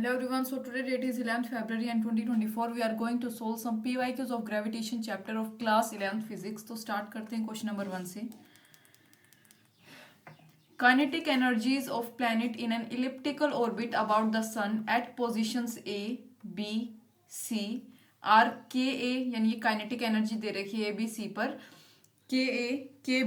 Hello everyone, so today date is 11th February and 2024. We are going to solve some PYQs of gravitation chapter of class 11th physics. तो start करते हैं question number 1 से. Kinetic energies of planet in an elliptical orbit about the sun at positions A, B, C are Ka, यानी ये kinetic energy दे रखी है A, B, C पर के ए के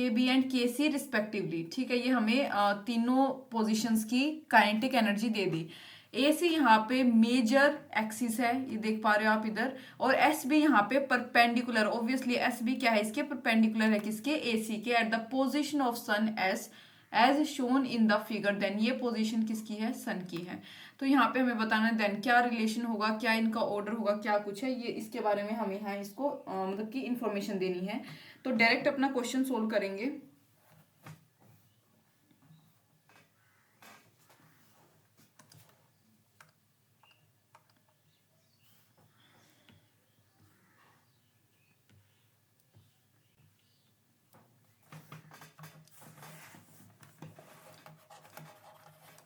बी एंड के सी रिस्पेक्टिवली. ठीक है, ये हमें तीनों पोजीशंस की काइनेटिक एनर्जी दे दी. ए सी यहाँ पे मेजर एक्सिस है, ये देख पा रहे हो आप इधर, और एस बी यहाँ पे परपेंडिकुलर. ऑब्वियसली एस बी क्या है, इसके परपेंडिकुलर है, किसके, ए सी के, at the position of sun as shown in the figure. Then ये पोजीशन किसकी है, सन की है. तो यहाँ पे हमें बताना है देन क्या रिलेशन होगा, क्या इनका ऑर्डर होगा, क्या कुछ है, ये इसके बारे में हमें यहाँ इसको मतलब कि इंफॉर्मेशन देनी है. तो डायरेक्ट अपना क्वेश्चन सोल्व करेंगे.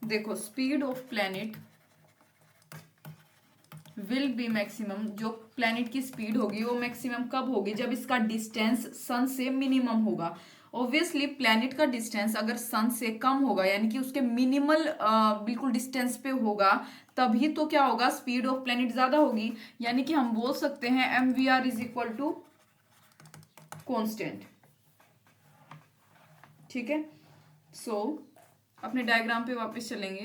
देखो, speed of planet will be maximum. जो प्लैनेट की स्पीड होगी वो मैक्सिमम कब होगी, जब इसका डिस्टेंस सन से मिनिमम होगा. ऑब्वियसली प्लैनेट का डिस्टेंस अगर सन से कम होगा, यानी कि उसके मिनिमल बिल्कुल डिस्टेंस पे होगा, तभी तो क्या होगा, स्पीड ऑफ प्लैनेट ज्यादा होगी. यानी कि हम बोल सकते हैं M V R is equal to constant. ठीक है, सो अपने डायग्राम पे वापस चलेंगे.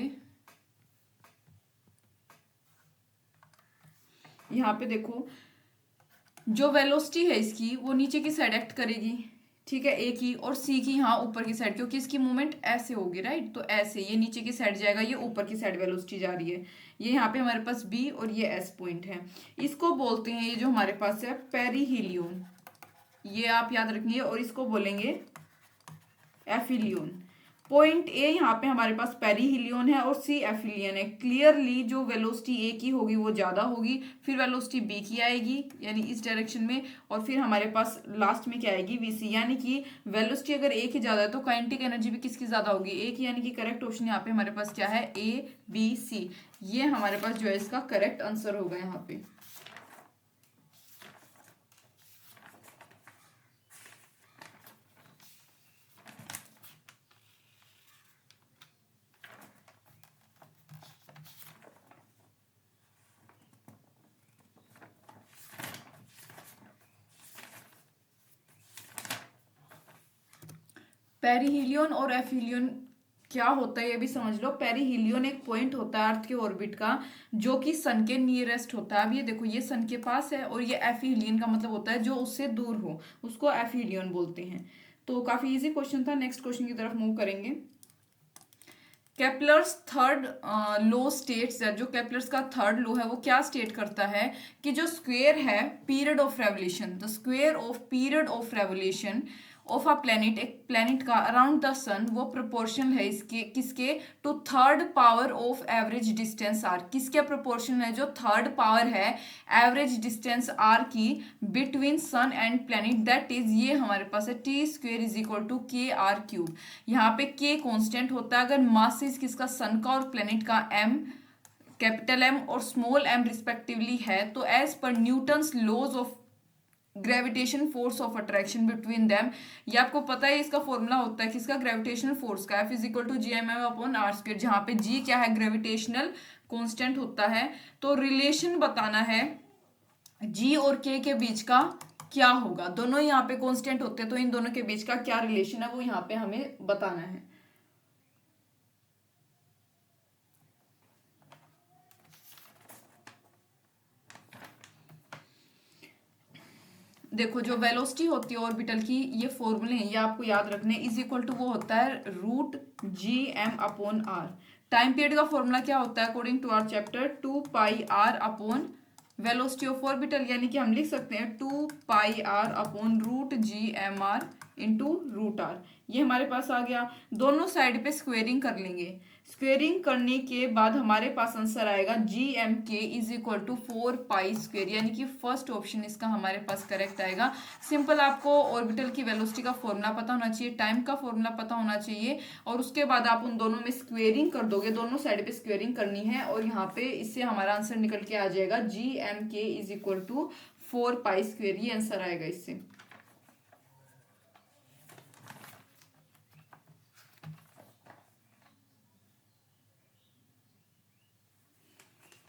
यहाँ पे देखो, जो वेलोसिटी है इसकी वो नीचे की साइड एक्ट करेगी. ठीक है, ए की, और सी की यहाँ ऊपर की साइड, क्योंकि इसकी मूवमेंट ऐसे होगी, राइट. तो ऐसे ये नीचे की साइड जाएगा, ये ऊपर की साइड वेलोसिटी जा रही है. ये यहाँ पे हमारे पास बी और ये एस पॉइंट है. इसको बोलते हैं, ये जो हमारे पास है, पेरीहीलियन. ये आप याद रखेंगे, और इसको बोलेंगे एफिलियन. पॉइंट ए यहाँ पे हमारे पास पेरीहीलियन है और सी एफिलियन है. क्लियरली जो वेलोसिटी ए की होगी वो ज्यादा होगी, फिर वेलोसिटी बी की आएगी यानी इस डायरेक्शन में, और फिर हमारे पास लास्ट में क्या आएगी, वी सी. यानी कि वेलोसिटी अगर ए की ज्यादा है तो काइनेटिक एनर्जी भी किसकी ज्यादा होगी, ए की. यानी कि करेक्ट ऑप्शन यहाँ पे हमारे पास क्या है, ए बी सी. ये हमारे पास जो है इसका करेक्ट आंसर होगा यहाँ पे. पेरीहीलियन और एफिलियन क्या होता है ये भी समझ लो. पेरीहीलियन एक पॉइंट होता है अर्थ के ऑर्बिट का जो कि सन के नियरेस्ट होता है. अब ये देखो, ये सन के पास है, और ये एफिलियन का मतलब होता है जो उससे दूर हो, उसको एफिलियन बोलते हैं. तो काफी इजी क्वेश्चन था. नेक्स्ट क्वेश्चन की तरफ मूव करेंगे. केपलर्स थर्ड लॉ स्टेट्स, जो केपलर्स का थर्ड लॉ है वो क्या स्टेट करता है कि जो स्क्वायर है period of revolution, the square of period of revolution of a planet, एक प्लेनेट का अराउंड द सन, वो प्रोपोर्शनल है इसके, किसके, to third power of average distance R. किसके प्रोपोर्शनल है, जो थर्ड पावर है एवरेज डिस्टेंस आर की between sun and planet. That is, ये हमारे पास है T square is equal to K R cube. यहाँ पे के कॉन्स्टेंट होता है अगर मासेस किसका, सन का और प्लेनेट का, एम, कैपिटल एम और स्मॉल एम रिस्पेक्टिवली है. तो as per Newton's laws of gravitation force of attraction between them, ये आपको पता है इसका फॉर्मूला होता है किसका, ग्रेविटेशनल फोर्स का, F is equal to G M M upon R square, जहां पे जी क्या है, ग्रेविटेशनल कांस्टेंट होता है. तो रिलेशन बताना है जी और के बीच का क्या होगा. दोनों यहाँ पे कांस्टेंट होते हैं, तो इन दोनों के बीच का क्या रिलेशन है वो यहाँ पे हमें बताना है. देखो, जो वेलोसिटी होती है ऑर्बिटल की, ये फॉर्मूले हैं, ये आपको याद रखने. इज इक्वल टू वो होता है root G M upon R. Time period का फॉर्मूला क्या होता है according to our chapter, 2 pi R upon velocity of orbital. यानी कि हम लिख सकते हैं 2 pi R upon root G M R into root R. ये हमारे पास आ गया. दोनों साइड पे स्क्वेयरिंग कर लेंगे. स्क्वेयरिंग करने के बाद हमारे पास आंसर आएगा G M K is equal to 4 pi square, यानी कि फर्स्ट ऑप्शन इसका हमारे पास करेक्ट आएगा। सिंपल, आपको ऑर्बिटल की वेलोसिटी का फॉर्मूला पता होना चाहिए, टाइम का फॉर्मूला पता होना चाहिए, और उसके बाद आप उन दोनों में स्क्वेयरिंग कर दोगे, दोनों साइड पे स्क्वेयरिंग करनी है, और यहाँ पे इससे हमारा आंसर निकल के आ जाएगा G M K is equal to 4 pi square, ये आंसर आएगा इससे।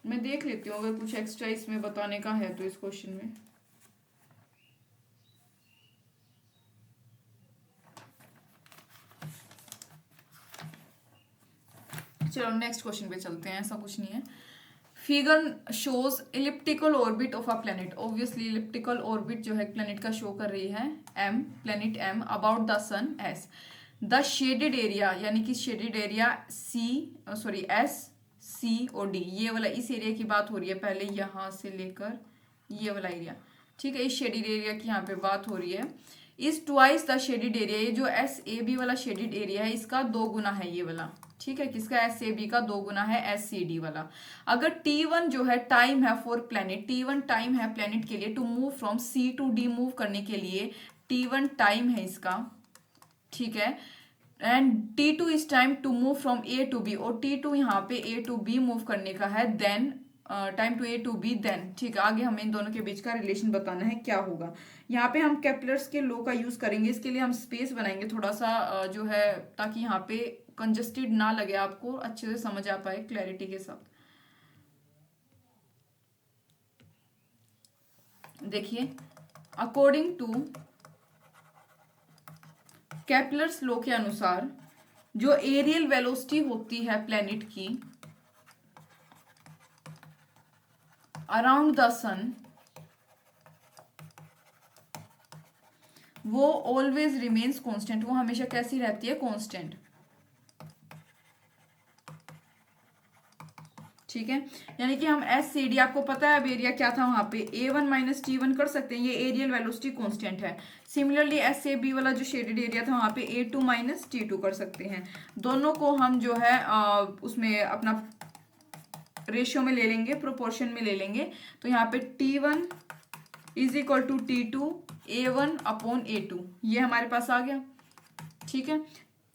मैं देख लेती हूँ अगर कुछ एक्स्ट्रा इसमें बताने का है तो इस क्वेश्चन में। चलो नेक्स्ट क्वेश्चन पे चलते हैं, ऐसा कुछ नहीं है। Figure shows elliptical orbit of a planet, obviously elliptical orbit जो है प्लेनेट का शो कर रही है M, planet M, about the sun S. The shaded area, यानी कि शेडेड एरिया एस सी और डी, ये वाला इस एरिया की बात हो रही है, पहले यहाँ से लेकर ये वाला एरिया, ठीक है, इस शेडेड एरिया की यहाँ पे बात हो रही है। Is twice the shaded area, ये जो एस ए बी वाला शेडेड एरिया है इसका 2 गुना है ये वाला, ठीक है, किसका, एस ए बी का 2 गुना है एस सी डी वाला। अगर T1 जो है टाइम है फॉर प्लेनेट, T1 टाइम है प्लेनेट के लिए to move from C to D, move करने के लिए T1 टाइम है इसका, ठीक है, and T2 is time to move from A to B, और T2 यहाँ पे ए टू बी मूव करने का है, then time to A to B then, ठीक है, आगे हमें इन दोनों के बीच का रिलेशन बताना है क्या होगा। यहाँ पे हम केपलर्स के लॉ का यूज करेंगे, इसके लिए हम स्पेस बनाएंगे थोड़ा सा जो है, ताकि यहाँ पे कंजस्टेड ना लगे, आपको अच्छे से समझ आ पाए क्लैरिटी के साथ। देखिए, अकॉर्डिंग टू केपलर्स लॉ के अनुसार जो एरियल वेलोसिटी होती है प्लेनेट की अराउंड द सन, वो ऑलवेज रिमेन्स कांस्टेंट, वो हमेशा कैसी रहती है, कांस्टेंट, ठीक है, यानी कि हम एस सी डी, आपको पता है अब एरिया क्या था वहां पे, A1 माइनस T1 कर सकते हैं, ये एरियल वेलोसिटी कांस्टेंट है। सिमिलरली एस ए बी वाला जो शेडेड एरिया था वहां पे A2 माइनस T2 कर सकते हैं। दोनों को हम जो है उसमें अपना रेशियो में ले लेंगे, प्रोपोर्शन में ले लेंगे, तो यहाँ पे T1 is equal to T2 A1 upon A2, ये हमारे पास आ गया, ठीक है।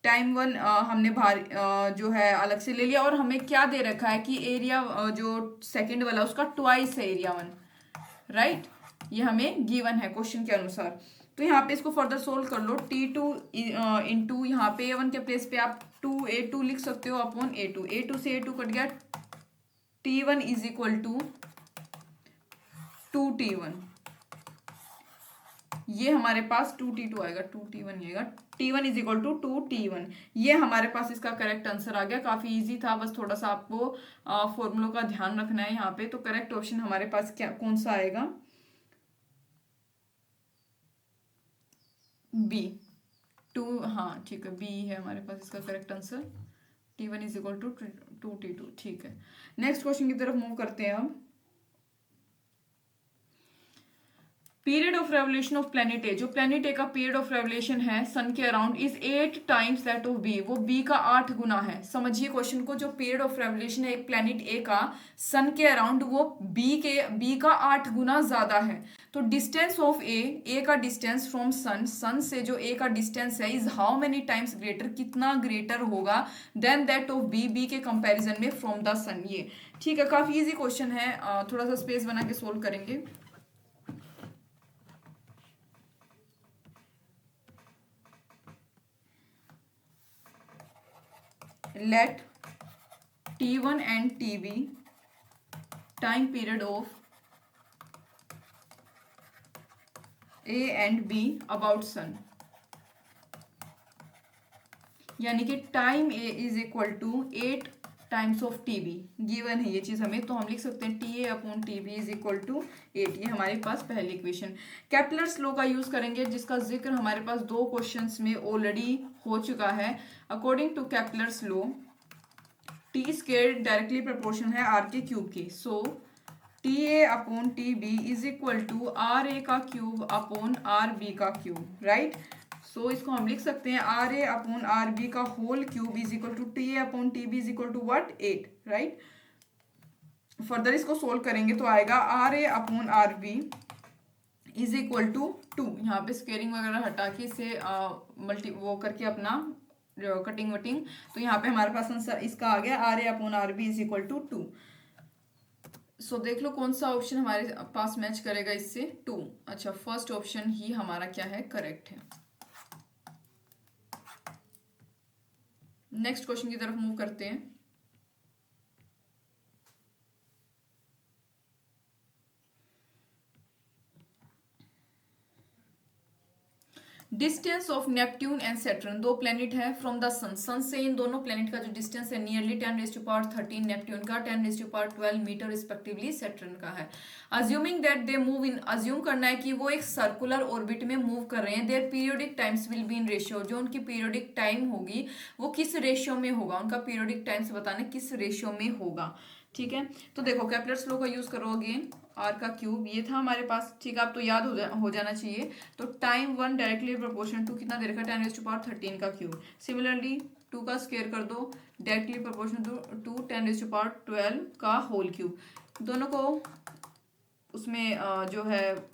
टाइम 1 हमने बाहर जो है अलग से ले लिया, और हमें क्या दे रखा है कि एरिया जो सेकंड वाला उसका ट्वाइस है एरिया 1, राइट, ये हमें गिवन है क्वेश्चन के अनुसार। तो यहाँ पे इसको फर्दर सोल्व कर लो, T2 इंटू यहाँ पे A1 के प्लेस पे आप 2A2 लिख सकते हो अपॉन A2, A2 से A2 कट गया, T1 is equal to 2T1, ये हमारे पास 2T2 आएगा, 2T1 आएगा, T1 is equal to 2T1, ये हमारे पास इसका करेक्ट आंसर आ गया। काफी इजी था, बस थोड़ा सा आपको फॉर्मूलों का ध्यान रखना है यहाँ पे। तो करेक्ट ऑप्शन हमारे पास क्या कौन सा आएगा, बी 2, हाँ ठीक है, बी है हमारे पास इसका correct answer, T1 is equal to 2T2, ठीक है। नेक्स्ट क्वेश्चन की तरफ मूव करते हैं अब। Period of revolution of planet A, जो प्लेनेट ए का पीरियड ऑफ रेवोल्यूशन है सन के around is 8 times that of B, वो बी का 8 गुना है। समझिए क्वेश्चन को, जो पीरियड ऑफ रेवोल्यूशन है एक प्लेनेट ए का सन के अराउंड, वो बी का 8 गुना ज्यादा है। तो डिस्टेंस ऑफ ए का डिस्टेंस फ्रॉम सन, सन से जो ए का डिस्टेंस है is how many times greater, कितना ग्रेटर होगा देन दैट ऑफ बी के कंपैरिजन में फ्रॉम द सन, ये ठीक है। काफी इजी क्वेश्चन है, थोड़ा सा स्पेस बना के सोल्व करेंगे। Let T1 and TB time period of A and B about sun, यानी कि time A is equal to 8 times of TB, given है ये चीज हमें, तो हम लिख सकते हैं TA upon TB is equal to 8, ये हमारे पास पहली इक्वेशन। केपलर्स लॉ का यूज करेंगे, जिसका जिक्र हमारे पास 2 क्वेश्चंस में ऑलरेडी हो चुका है। According to Kepler's law T square directly proportion है आर के क्यूब के, so TA upon TB is equal to RA का क्यूब अपॉन RB का क्यूब, राइट। सो इसको हम लिख सकते हैं R A upon R B का whole cube is equal to T A upon T B is equal to what 8, right. Further इसको solve करेंगे तो आएगा R A upon R B is equal to 2। यहाँ पे स्क्वेयरिंग वगैरह हटा के इसे मल्टी वो करके अपना कटिंग वटिंग, तो यहाँ पे हमारे पास आंसर इसका आ गया R A upon R B is equal to 2। So देख लो कौन सा ऑप्शन हमारे पास मैच करेगा इससे, 2। अच्छा, फर्स्ट ऑप्शन ही हमारा क्या है, करेक्ट है। नेक्स्ट क्वेश्चन की तरफ मूव करते हैं। Distance of Neptune and Saturn, दो प्लेनेट है फ्रॉम द सन, सन से इन दोनों प्लेनेट का जो डिस्टेंस है नियरली 10⁻13, नेपट्यून का 10⁻12 मीटर रिस्पेक्टिवली सैटर्न का है। Assuming that they move in, assume करना है कि वो एक सर्कुलर ऑर्बिट में मूव कर रहे हैं। Their periodic times will be in ratio, जो उनकी पीरियोडिक टाइम होगी वो किस रेशियो में होगा, उनका पीरियोडिक टाइम्स बताना किस रेशियो में होगा, ठीक है। तो देखो केपलर्स लॉ का यूज करो अगेन, आर का क्यूब ये था हमारे पास, ठीक है। आप तो याद हो जाना चाहिए। तो टाइम 1 डायरेक्टली प्रोपोर्शनल टू कितना दे रखा है, 10⁻13 का क्यूब। सिमिलरली 2 का स्क्वायर कर दो, डायरेक्टली प्रोपोर्शनल टू 10⁻12 का होल क्यूब। दोनों को उसमें जो है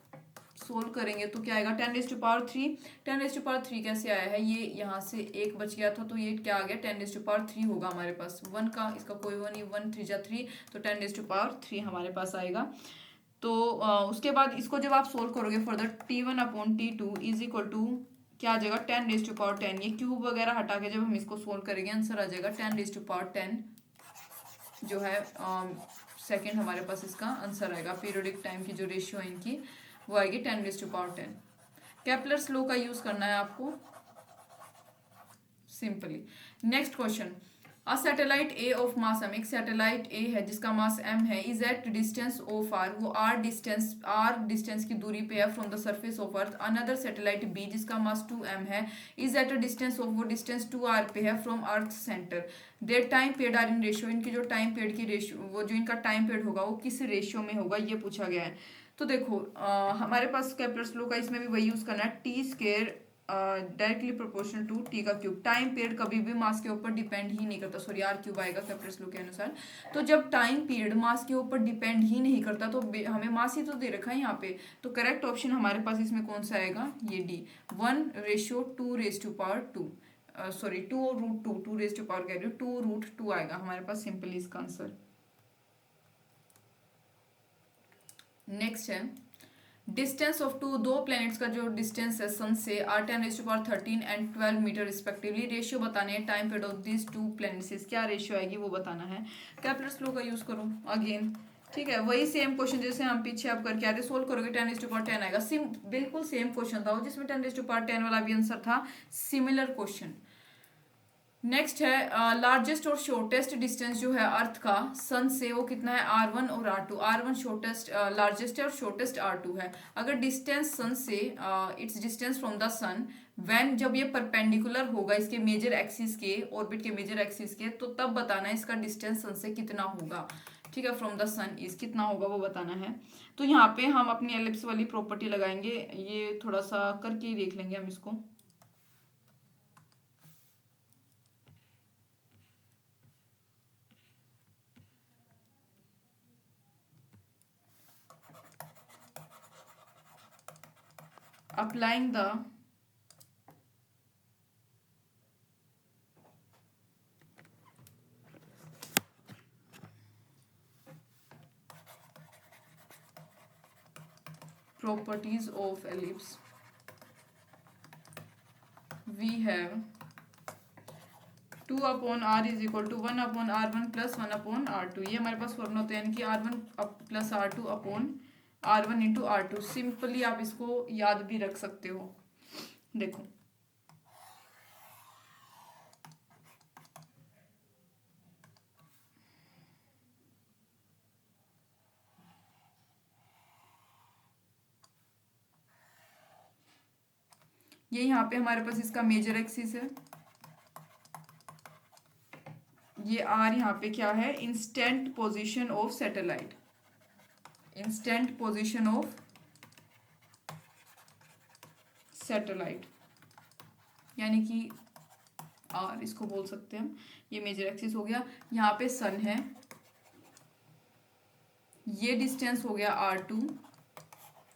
सोल्व करेंगे तो क्या आएगा, 10⁻3। 10⁻3 कैसे आया है, ये यहाँ से एक बच गया था तो ये क्या आ गया, 10⁻3 होगा हमारे पास। 1 का इसका कोई 1 नहीं, 1 3 जा 3, तो 10⁻3 हमारे पास आएगा। तो उसके बाद इसको जब आप सोल्व करोगे further, T1 upon T2 is equal to क्या आ जाएगा, 10⁻10। ये क्यूब वगैरह हटा के जब हम इसको सोल्व करेंगे आंसर आ जाएगा 10⁻10 जो है सेकेंड हमारे पास इसका आंसर आएगा। पीरियोडिक टाइम की जो रेशियो है इनकी वो आएगी 10⁻10। केपलर्स लॉ का यूज करना है आपको simply. Next question, a satellite A of mass m, एक सैटेलाइट ए है जिसका मास m है, is at distance of r, वो r डिस्टेंस की दूरी पे है from the surface of earth. Another satellite b जिसका मास 2m है, is at a distance of, वो डिस्टेंस 2r पे है from earth centre. Their time period are in ratio, इनकी जो टाइम पीरियड की रेशियो, वो जो इनका टाइम पीरियड होगा वो किस रेशियो में होगा ये पूछा गया है। तो देखो हमारे पास केपलर्स लॉ का इसमें भी वही यूज करना है, T square directly proportional to T का क्यूब। टाइम पीरियड कभी भी मास के ऊपर डिपेंड ही नहीं करता, सॉरी आर क्यूब आएगा केपलर्स लॉ के अनुसार। तो जब टाइम पीरियड मास के ऊपर डिपेंड ही नहीं करता तो हमें मास ही तो दे रखा है यहाँ पे, तो करेक्ट ऑप्शन हमारे पास इसमें कौन सा आएगा, ये डी, 1:2 सॉरी 2√2, 2 कह रही हूँ, 2√2 आएगा हमारे पास सिंपली इसका आंसर। नेक्स्ट है डिस्टेंस ऑफ टू, दो प्लैनेट्स का जो डिस्टेंस है सन से are 10⁻13 and 12 metre respectively. Ratio बताने हैं time period of this two planets, क्या रेशियो आएगी वो बताना है। केपलर्स लॉ का यूज करो अगेन, ठीक है। वही सेम क्वेश्चन जैसे हम पीछे आप करके आते, सोल्व करोगे 10⁻10 आएगा। बिल्कुल सेम क्वेश्चन था वो, जिसमें 10⁻10 वाला भी आंसर था, सिमिलर क्वेश्चन। नेक्स्ट है लार्जेस्ट और शॉर्टेस्ट डिस्टेंस जो है अर्थ का सन से, वो कितना है, R1 और R2। R1 शॉर्टेस्ट लार्जेस्ट है और शॉर्टेस्ट R2 है। अगर डिस्टेंस सन से it's distance from the sun when, जब ये परपेंडिकुलर होगा इसके मेजर एक्सिस के, ऑर्बिट के मेजर एक्सिस के, तो तब बताना है इसका डिस्टेंस सन से कितना होगा, ठीक है। फ्रॉम द सन इज कितना होगा वो बताना है। तो यहाँ पे हम अपनी एलिप्स वाली प्रॉपर्टी लगाएंगे, ये थोड़ा सा करके ही देख लेंगे हम इसको। applying the properties of ellipse, we have 2/r is equal to 1/r1 plus 1/r2। ये हमारे पास फॉर्मूला होता है, यानी कि r1 plus r2 upon r1 into r2। Simply आप इसको याद भी रख सकते हो। देखो ये यहाँ पे हमारे पास इसका मेजर एक्सिस है, ये आर यहाँ पे क्या है, instant position of satellite, instant position of satellite. यानी कि आर इसको बोल सकते हैं हम। ये मेजर एक्सिस हो गया, यहाँ पे सन है, ये डिस्टेंस हो गया R2,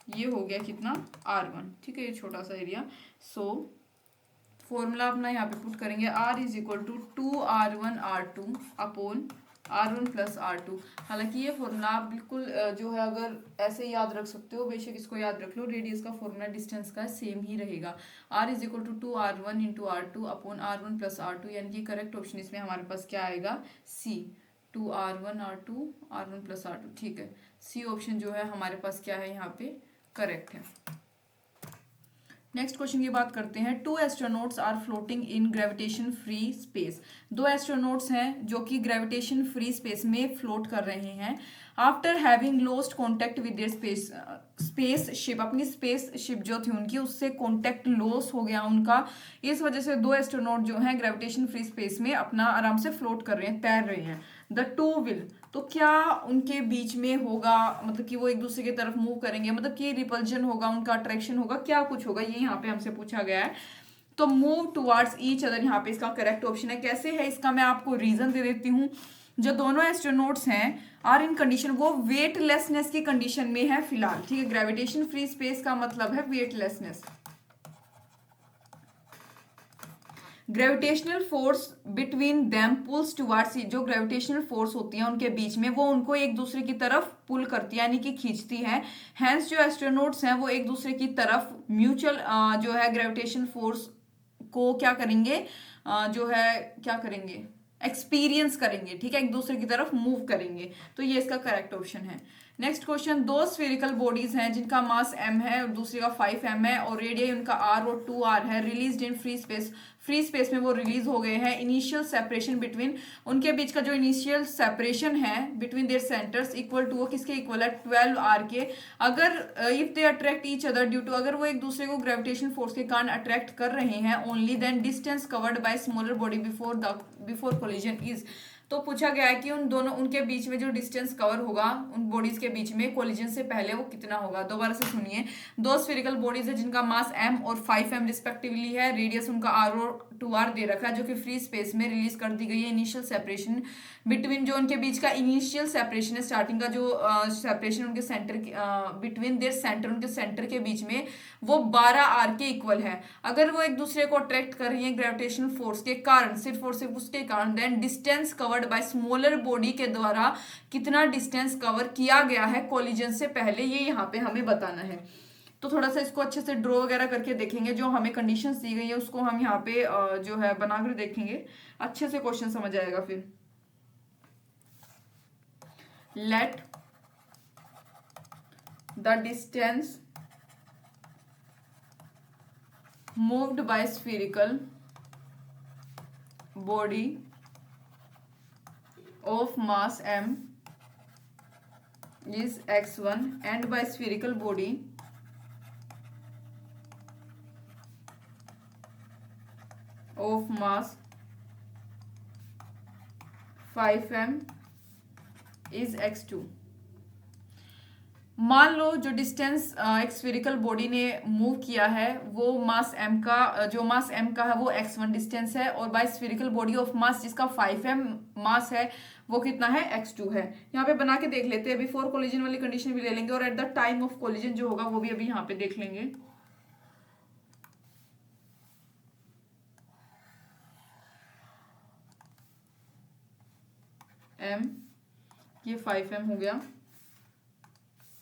ये हो गया कितना R1, ठीक है, ये छोटा सा एरिया। सो फॉर्मूला अपना यहाँ पे पुट करेंगे, R is equal to 2R1R2 upon R1 plus R2। हालांकि ये फॉर्मूला आप बिल्कुल जो है अगर ऐसे याद रख सकते हो, बेशक इसको याद रख लो, रेडियस का फॉर्मूला डिस्टेंस का सेम ही रहेगा। R is equal to 2R1 into R2 upon R1 plus R2, यानी कि करेक्ट ऑप्शन इसमें हमारे पास क्या आएगा, C, 2R1R2 R1 plus R2, ठीक है। सी ऑप्शन जो है हमारे पास क्या है यहाँ पे करेक्ट है। नेक्स्ट क्वेश्चन की बात करते हैं। 2 astronauts are floating in gravitation free space. 2 astronauts हैं जो कि ग्रेविटेशन फ्री स्पेस में फ्लोट कर रहे हैं। After having lost contact with their spaceship, अपनी स्पेसशिप जो थी उनकी उससे कॉन्टेक्ट लॉस हो गया उनका। इस वजह से 2 एस्ट्रोनॉट जो हैं ग्रेविटेशन फ्री स्पेस में अपना आराम से फ्लोट कर रहे हैं, तैर रहे हैं। द टू विल, तो क्या उनके बीच में होगा, मतलब कि वो एक दूसरे की तरफ मूव करेंगे, मतलब कि रिपल्जन होगा, उनका अट्रैक्शन होगा, क्या कुछ होगा, ये यहाँ पे हमसे पूछा गया है। तो मूव टुवर्ड्स ईच अदर यहाँ पे इसका करेक्ट ऑप्शन है। कैसे है इसका मैं आपको रीजन दे देती हूँ। जो दोनों एस्ट्रोनॉट्स हैं आर इन कंडीशन, वो वेटलेसनेस की कंडीशन में है फिलहाल, ठीक है। ग्रेविटेशन फ्री स्पेस का मतलब है weightlessness. Gravitational force between them pulls towards, जो ग्रेविटेशनल फोर्स होती है उनके बीच में वो उनको एक दूसरे की तरफ पुल करती है, यानी कि खींचती है। हैंस जो एस्ट्रोनॉट्स हैं वो एक दूसरे की तरफ म्यूचुअल जो है ग्रेविटेशन फोर्स को क्या करेंगे, जो है क्या करेंगे, एक्सपीरियंस करेंगे, ठीक है, एक दूसरे की तरफ मूव करेंगे। तो ये इसका करेक्ट ऑप्शन है। नेक्स्ट क्वेश्चन, दो स्फेरिकल बॉडीज हैं जिनका मास m है और दूसरे का 5m है और रेडियस उनका r और 2r है, released in free space, free space में वो रिलीज हो गए हैं। इनिशियल सेपरेशन बिटवीन, उनके बीच का जो इनिशियल सेपरेशन है between their centres equal to, वो किसके इक्वल है, 12r के। अगर if they attract each other due to, अगर वो एक दूसरे को ग्रेविटेशन फोर्स के कारण अट्रैक्ट कर रहे हैं, only then distance covered by smaller body before collision is. तो पूछा गया है कि उन दोनों, उनके बीच में जो डिस्टेंस कवर होगा उन बॉडीज के बीच में कोलिजन से पहले वो कितना होगा। दोबारा से सुनिए, दो स्फेरिकल बॉडीज है जिनका मास m और 5m रिस्पेक्टिवली है, रेडियस उनका r और 2r दे रखा है, जो कि फ्री स्पेस में रिलीज कर दी गई है। इनिशियल सेपरेशन बिटवीन, जो उनके बीच का इनिशियल सेपरेशन है, स्टार्टिंग का जो सेपरेशन उनके सेंटर बिटवीन देयर सेंटर, उनके सेंटर के बीच में, वो 12r के इक्वल है। अगर वो एक दूसरे को अट्रैक्ट कर रही है ग्रेविटेशनल फोर्स के कारण, सिर्फ और सिर्फ उसके कारण, then distance covered by smaller body के द्वारा कितना डिस्टेंस कवर किया गया है कोलिजन से पहले, ये यहाँ पे हमें बताना है। तो थोड़ा सा इसको अच्छे से ड्रॉ वगैरह करके देखेंगे, जो हमें कंडीशंस दी गई है उसको हम यहाँ पे जो है बनाकर देखेंगे, अच्छे से क्वेश्चन समझ आएगा फिर। Let the distance moved by spherical body of mass m is x1 and by spherical body of mass 5m is x2। मान लो जो डिस्टेंस एक स्फेरिकल बॉडी ने मूव किया है वो मास m का, जो मास m का है वो x1 डिस्टेंस है, और by spherical body of mass जिसका 5m मास है वो कितना है, x2 है। यहाँ पे बना के देख लेते हैं, बिफोर कोलिजन वाली कंडीशन भी ले लेंगे और at the time of collision जो होगा वो भी अभी यहाँ पे देख लेंगे। m, ये 5m हो गया,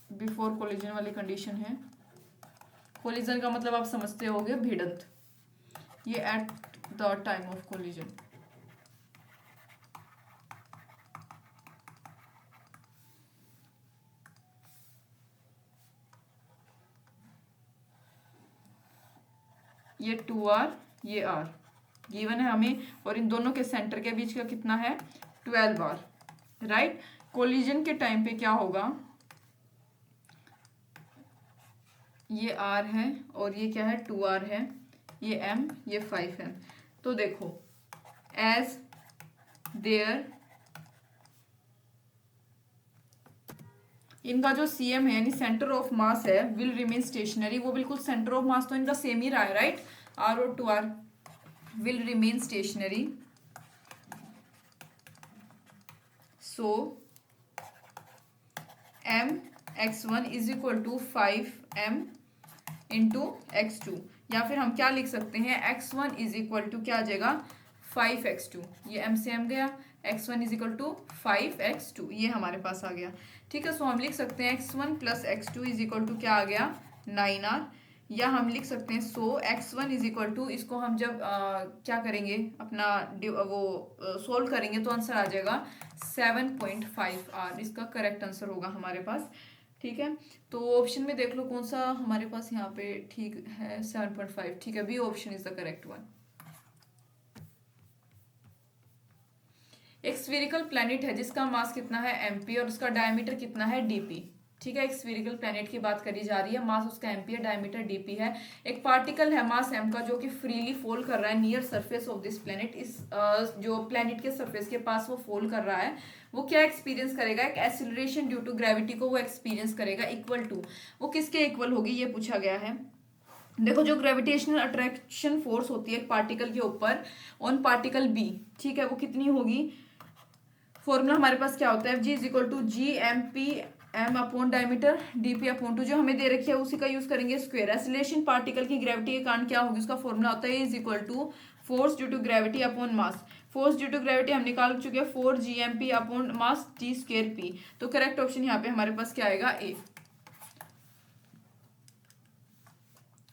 बिफोर कोलिजन वाली कंडीशन है। कोलिजन का मतलब आप समझते होंगे भिड़ंत, ये at the time of collision. ये 2r, ये r गिवन है हमें, और इन दोनों के सेंटर के बीच का कितना है, 12r, राइट। कोलिजन के टाइम पे क्या होगा, ये r है और ये क्या है, 2r है, ये m, ये 5m। तो देखो, एज देयर, इनका जो cm है यानी सेंटर ऑफ मास है, विल रिमेन स्टेशनरी, वो बिल्कुल सेंटर ऑफ मास तो इनका सेम ही रहा है, राइट, r और 2r। will remain stationary, so mx1 is equal to 5m into x2, या फिर हम क्या लिख सकते हैं, x1 इज इक्वल टू क्या आ जाएगा 5x2, ये m से m गया, x1 is equal to 5x2, ये हमारे पास आ गया। ठीक है, सो हम लिख सकते हैं x1 plus x2 is equal to क्या आ गया 9r, या हम लिख सकते हैं सो x1 इज इक्वल टू, इसको हम जब क्या करेंगे अपना वो सोल्व करेंगे तो आंसर आ जाएगा 7.5r, इसका करेक्ट आंसर होगा हमारे पास। ठीक है, तो ऑप्शन में देख लो कौन सा हमारे पास यहाँ पे ठीक है, 7.5, ठीक है, B option is the correct one. एक स्फेरिकल प्लैनेट है जिसका मास कितना है mp और उसका डायमीटर कितना है dp। ठीक है, एक स्फेरिकल प्लैनेट की बात करी जा रही है, मास उसका mp है, डायमीटर dp है। एक पार्टिकल है मास m का जो कि फ्रीली फॉल कर रहा है near surface of this planet, इस जो प्लैनेट के सरफेस के पास वो फॉल कर रहा है, वो क्या एक्सपीरियंस करेगा, एक एक्सीलरेशन ड्यू टू ग्रेविटी को वो एक्सपीरियंस करेगा, इक्वल टू, वो किसके इक्वल होगी ये पूछा गया है। देखो, जो ग्रेविटेशनल अट्रैक्शन फोर्स होती है पार्टिकल के ऊपर ऑन पार्टिकल बी, ठीक है, वो कितनी होगी, फॉर्मूला हमारे पास क्या होता है, G is equal to G M P M upon diameter D P upon two, जो हमें दे रखी है उसी का यूज करेंगे स्क्वायर। एक्सीलरेशन पार्टिकल की ग्रेविटी के कारण क्या होगी, उसका फॉर्मूला होता है is equal to force due to gravity upon mass. Force due to gravity हम निकाल चुके हैं 4 GMP upon mass T square P, तो करेक्ट ऑप्शन यहाँ पे हमारे पास क्या आएगा, ए।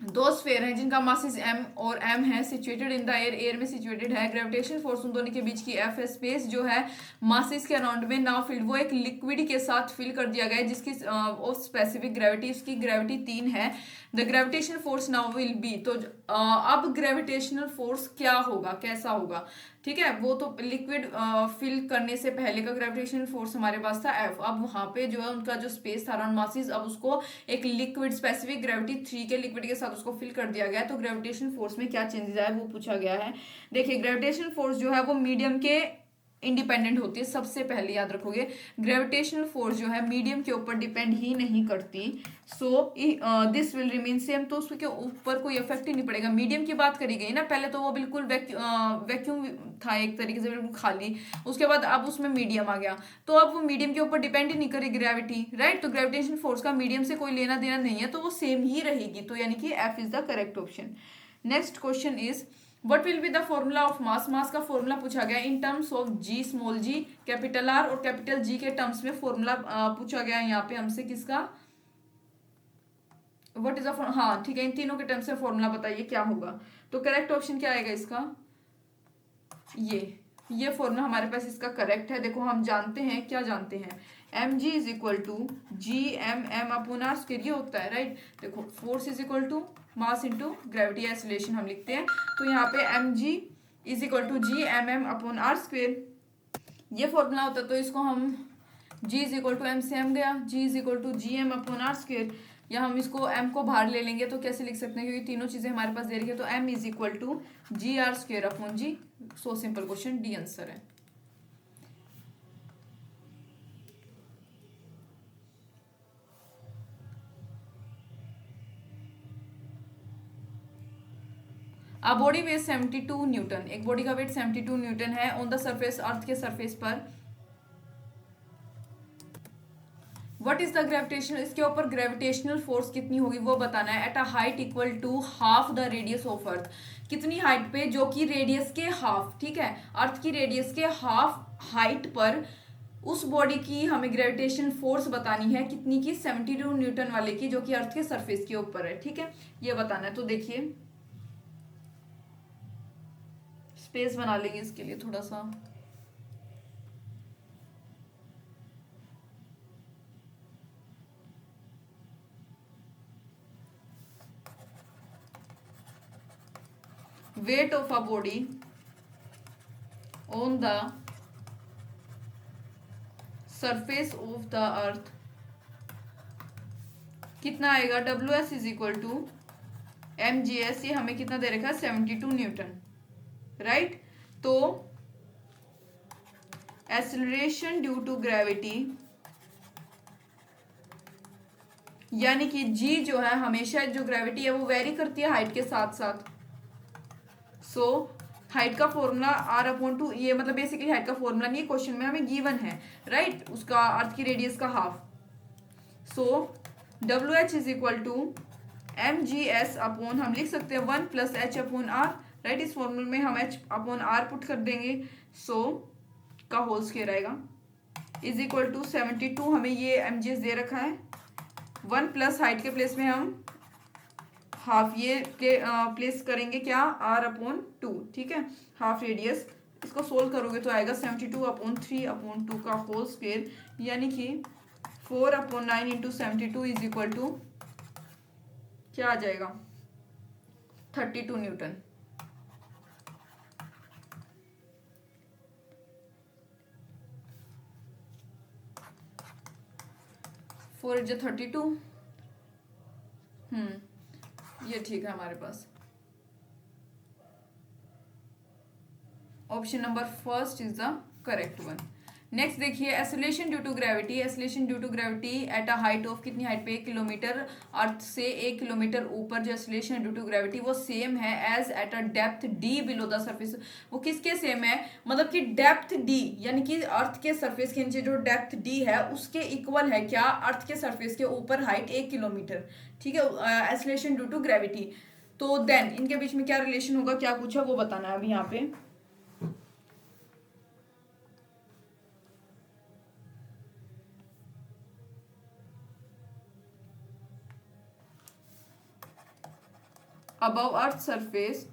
दो स्फेयर हैं जिनका मासेस m और m है, situated in the air, air में सिचुएटेड है, ग्रेविटेशन फोर्स उन दोनों के बीच की f है, स्पेस जो है मासेस के अराउंड में नाउ फिल्ड, वो एक लिक्विड के साथ फिल कर दिया गया है जिसकी ऑफ स्पेसिफिक ग्रेविटी, उसकी ग्रेविटी 3 है। The gravitation force now will be, तो अब ग्रेविटेशनल फोर्स क्या होगा, कैसा होगा, ठीक है, वो तो लिक्विड फिल करने से पहले का ग्रेविटेशनल फोर्स हमारे पास था F, अब वहां पे जो है उनका जो स्पेस था अराउंड मासेस, अब उसको एक लिक्विड स्पेसिफिक ग्रेविटी 3 के लिक्विड के साथ उसको फिल कर दिया गया, तो ग्रेविटेशनल फोर्स में क्या चेंजेस आए वो पूछा गया है। देखिए, ग्रेविटेशनल फोर्स जो है वो मीडियम के इंडिपेंडेंट होती है, सबसे पहले याद रखोगे ग्रेविटेशनल फोर्स जो है मीडियम के ऊपर डिपेंड ही नहीं करती, so this will remain same, तो उसके ऊपर कोई इफेक्ट ही नहीं पड़ेगा। मीडियम की बात करी गई ना, पहले तो वो बिल्कुल वैक्यूम था एक तरीके से बिल्कुल खाली, उसके बाद अब उसमें मीडियम आ गया, तो अब वो मीडियम के ऊपर डिपेंड ही नहीं करेगी ग्रेविटी, राइट, तो ग्रेविटेशन फोर्स का मीडियम से कोई लेना देना नहीं है, तो वो सेम ही रहेगी, तो यानी कि F is the correct option. Next question is what will be the formula of mass, mass का फॉर्मूला पूछा गया in terms of G small G, capital R और कैपिटल जी के टर्म्स में फॉर्मूला पूछा गया है यहाँ पे हमसे, किसका, व्हाट इज द, हाँ ठीक है, इन तीनों के टर्म्स में फॉर्मूला बताइए क्या होगा, तो करेक्ट ऑप्शन क्या आएगा इसका, ये फॉर्मूला हमारे पास इसका करेक्ट है। देखो, हम जानते हैं, क्या जानते हैं, M G is equal to G M M upon R square, ये होता है, राइट। देखो, force is equal to mass into gravity acceleration हम लिखते हैं, तो यहाँ पे M G is equal to G M M upon R square, ये फॉर्मूला होता है, तो इसको हम G is equal to M से एम गया, G is equal to G M upon R square, या हम इसको m को बाहर ले लेंगे तो कैसे लिख सकते हैं, क्योंकि तीनों चीजें हमारे पास दे रही है, तो m is equal to G R square upon G, so simple question, D answer है। अ बॉडी वेट 72 न्यूटन, एक बॉडी का वेट 72 न्यूटन है ऑन द सरफेस, अर्थ के सरफेस पर, व्हाट इज द ग्रेविटेशन, इसके ऊपर ग्रेविटेशनल फोर्स कितनी होगी वो बताना है, at a height equal to half the radius of earth, कितनी हाइट पे, जो कि रेडियस के हाफ, ठीक है, अर्थ की रेडियस के हाफ हाइट पर उस बॉडी की हमें ग्रेविटेशन फोर्स बतानी है, कितनी की, 72 न्यूटन वाले की, जो कि अर्थ के सरफेस के ऊपर है, ठीक है, ये बताना है। तो देखिए, स्पेस बना लेंगे इसके लिए थोड़ा सा, weight of a body on the surface of the earth कितना आएगा, W S is equal to M G S, ये हमें कितना दे रखा है, 72 न्यूटन, राइट। तो एक्सीलरेशन ड्यू टू ग्रेविटी, यानी कि जी जो है हमेशा जो ग्रेविटी है वो वेरी करती है हाइट के साथ साथ, सो हाइट का फॉर्मूला r/2, ये मतलब बेसिकली हाइट का फॉर्मूला नहीं है, क्वेश्चन में हमें गिवन है, राइट, उसका अर्थ की रेडियस का half. So WH is equal to mgs upon, हम लिख सकते हैं 1+h/r, राइट। इस फॉर्मूले में हम h/r पुट कर देंगे, सो का होल स्क्वायर आएगा, इज इक्वल टू 72, हमें ये mgs दे रखा है, 1 प्लस हाइट के प्लेस में हम हाफ ये प्लेस करेंगे क्या, r/2, ठीक है, हाफ रेडियस। इसको सोल्व करोगे तो आएगा 72/3/2 का होल स्क्वायर, यानी कि 4/9 इंटू 72 इज इक्वल टू क्या आ जाएगा, 32 न्यूटन। फोर इज 32, ये ठीक है हमारे पास। Option number first is the correct one. Next देखिए, acceleration due to gravity. Acceleration due to gravity at a height of, कितनी हाइट पे, 1 किलोमीटर, अर्थ से 1 किलोमीटर ऊपर जो एसोलेशन ड्यू टू ग्रेविटी वो सेम है as at a depth d below the surface. वो किसके सेम है, मतलब कि डेप्थ d, यानी कि अर्थ के सरफेस के नीचे जो डेप्थ d है उसके इक्वल है क्या, अर्थ के सरफेस के ऊपर हाइट 1 किलोमीटर, ठीक है, एसोलेशन ड्यू टू ग्रेविटी। तो देन इनके बीच में क्या रिलेशन होगा, क्या पूछा वो बताना है अभी यहाँ पे। अबव अर्थ सरफेस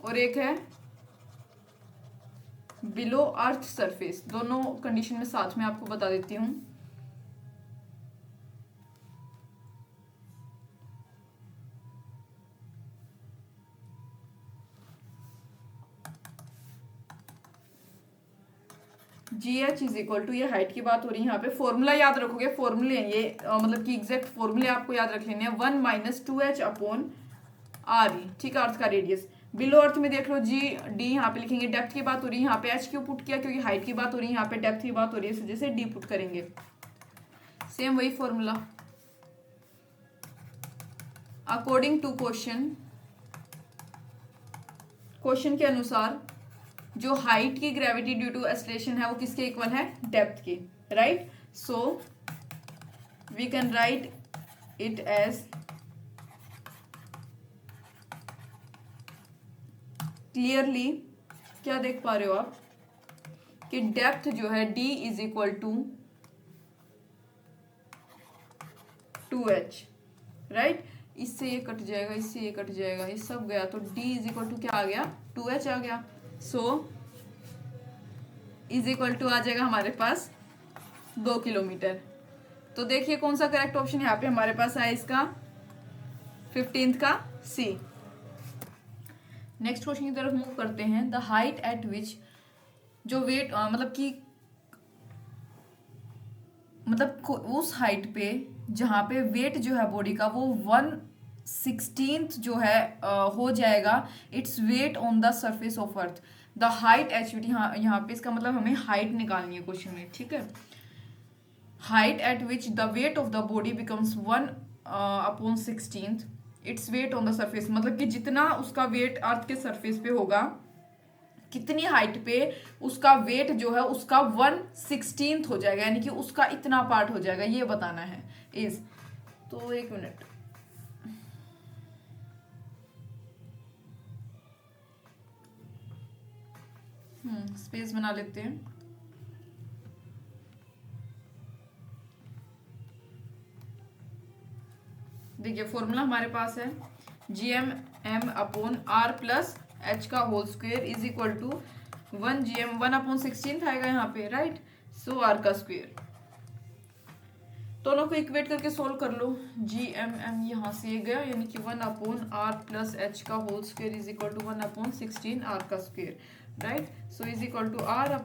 और एक है बिलो अर्थ सरफेस, दोनों कंडीशन में साथ में आपको बता देती हूं। GH इज इक्वल टू, ये हाइट की बात हो रही है यहाँ पे, फॉर्मूला याद रखोगे, फॉर्मूले ये मतलब कि एग्जैक्ट फॉर्मूले आपको याद रख लेने हैं, 1 - 2h/re, ठीक है, अर्थ का रेडियस। बिलो अर्थ में देख लो GD यहाँ पे लिखेंगे, डेप्थ की बात हो रही है यहाँ पे h क्यों पुट किया, क्योंकि हाइट की बात हो रही है यहाँ पे, डेप्थ की बात हो रही है, इस वजह से d पुट करेंगे, सेम वही फॉर्मूला। अकॉर्डिंग टू क्वेश्चन के अनुसार जो हाइट की ग्रेविटी ड्यू टू एसलेशन है वो किसके इक्वल है, डेप्थ की, right. So we can write it as, clearly क्या देख पा रहे हो आप कि डेप्थ जो है d is equal to 2h, right. इससे ये कट जाएगा, इससे ये कट जाएगा, ये सब गया, तो d इज इक्वल टू क्या आ गया, 2h आ गया। सो इज इक्वल टू आ जाएगा हमारे पास 2 किलोमीटर। तो देखिए कौन सा करेक्ट ऑप्शन यहाँ पे हमारे पास है, इसका 15th का C। नेक्स्ट क्वेश्चन की तरफ मूव करते हैं। द हाइट एट विच, जो वेट मतलब उस हाइट पे जहाँ पे वेट जो है बॉडी का वो 1/16 जो है हो जाएगा it's weight on the surface of earth. The height H which, यहाँ पे इसका मतलब हमें हाइट निकालनी है क्वेश्चन में, ठीक है। Height eight which the weight of the body becomes 1/16 it's weight on the surface, मतलब कि जितना उसका वेट अर्थ के सरफेस पे होगा, कितनी हाइट पे उसका वेट जो है उसका 1/16 हो जाएगा, यानी कि उसका इतना पार्ट हो जाएगा, ये बताना है इज। तो एक मिनट, स्पेस बना लेते हैं। देखिए फॉर्मूला हमारे पास है GM/m/r प्लस h का whole square is equal to 1 1/16 आएगा यहाँ पे, राइट। सो r का स्क्वायर, दोनों को इक्वेट करके सोल्व कर लो। GM/m यहाँ से ये गया, यानी कि 1/r प्लस h का whole square is equal to 1/16 r का स्क्वायर, right. So is equal to r/r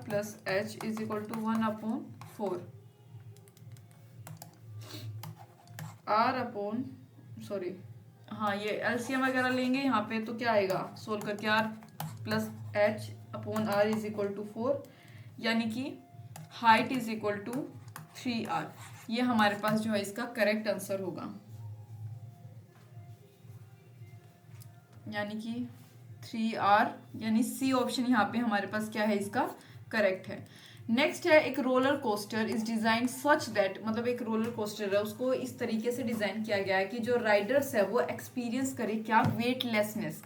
plus h is equal to 1/4 sorry, हाँ ये एलसीएम वगैरह लेंगे यहाँ पे तो क्या आएगा सोल्व करके, r plus h/r is equal to 4, यानी कि height is equal to 3r। ये हमारे पास जो है इसका करेक्ट आंसर होगा। यानी कि 3R, यानी सी ऑप्शन यहाँ पे हमारे पास क्या है, इसका करेक्ट है। नेक्स्ट है, एक roller coaster is design such that, मतलब एक रोलर कोस्टर है उसको इस तरीके से डिजाइन किया गया है कि जो राइडर्स है वो एक्सपीरियंस करे क्या, वेटलेसनेस।